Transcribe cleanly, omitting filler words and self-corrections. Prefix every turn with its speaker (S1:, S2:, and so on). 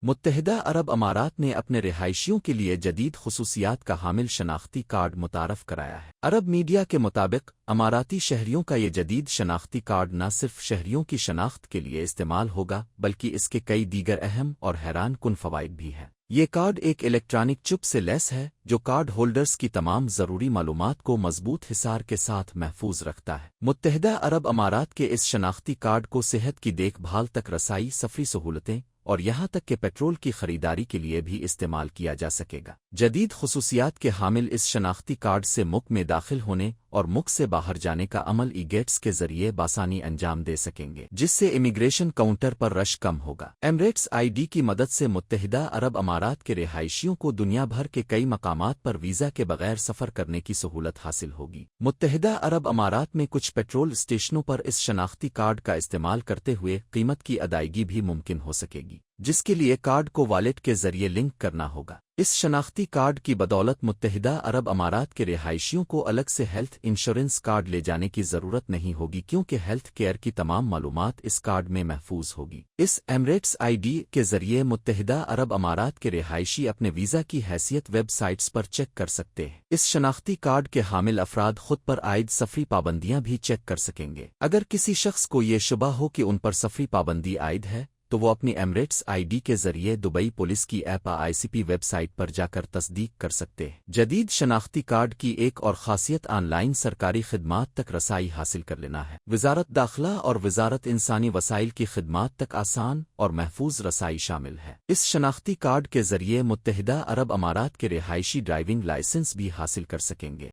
S1: متحدہ عرب امارات نے اپنے رہائشیوں کے لیے جدید خصوصیات کا حامل شناختی کارڈ متعارف کرایا ہے۔ عرب میڈیا کے مطابق اماراتی شہریوں کا یہ جدید شناختی کارڈ نہ صرف شہریوں کی شناخت کے لیے استعمال ہوگا بلکہ اس کے کئی دیگر اہم اور حیران کن فوائد بھی ہیں۔ یہ کارڈ ایک الیکٹرانک چپ سے لیس ہے جو کارڈ ہولڈرز کی تمام ضروری معلومات کو مضبوط حصار کے ساتھ محفوظ رکھتا ہے۔ متحدہ عرب امارات کے اس شناختی کارڈ کو صحت کی دیکھ بھال تک رسائی، سفری سہولتیں اور یہاں تک کہ پیٹرول کی خریداری کے لیے بھی استعمال کیا جا سکے گا۔ جدید خصوصیات کے حامل اس شناختی کارڈ سے ملک میں داخل ہونے اور ملک سے باہر جانے کا عمل ای گیٹس کے ذریعے بآسانی انجام دے سکیں گے، جس سے امیگریشن کاؤنٹر پر رش کم ہوگا۔ ایمریٹس آئی ڈی کی مدد سے متحدہ عرب امارات کے رہائشیوں کو دنیا بھر کے کئی مقامات پر ویزا کے بغیر سفر کرنے کی سہولت حاصل ہوگی۔ متحدہ عرب امارات میں کچھ پیٹرول اسٹیشنوں پر اس شناختی کارڈ کا استعمال کرتے ہوئے قیمت کی ادائیگی بھی ممکن ہو سکے گی، جس کے لیے کارڈ کو والیٹ کے ذریعے لنک کرنا ہوگا۔ اس شناختی کارڈ کی بدولت متحدہ عرب امارات کے رہائشیوں کو الگ سے ہیلتھ انشورنس کارڈ لے جانے کی ضرورت نہیں ہوگی کیونکہ ہیلتھ کیئر کی تمام معلومات اس کارڈ میں محفوظ ہوگی۔ اس ایمریٹس آئی ڈی کے ذریعے متحدہ عرب امارات کے رہائشی اپنے ویزا کی حیثیت ویب سائٹس پر چیک کر سکتے ہیں۔ اس شناختی کارڈ کے حامل افراد خود پر عائد سفری پابندیاں بھی چیک کر سکیں گے۔ اگر کسی شخص کو یہ شبہ ہو کہ ان پر سفری پابندی عائد ہے تو وہ اپنی ایمریٹس آئی ڈی کے ذریعے دبئی پولیس کی ICP ویب سائٹ پر جا کر تصدیق کر سکتے ہیں۔ جدید شناختی کارڈ کی ایک اور خاصیت آن لائن سرکاری خدمات تک رسائی حاصل کر لینا ہے۔ وزارت داخلہ اور وزارت انسانی وسائل کی خدمات تک آسان اور محفوظ رسائی شامل ہے۔ اس شناختی کارڈ کے ذریعے متحدہ عرب امارات کے رہائشی ڈرائیونگ لائسنس بھی حاصل کر سکیں گے۔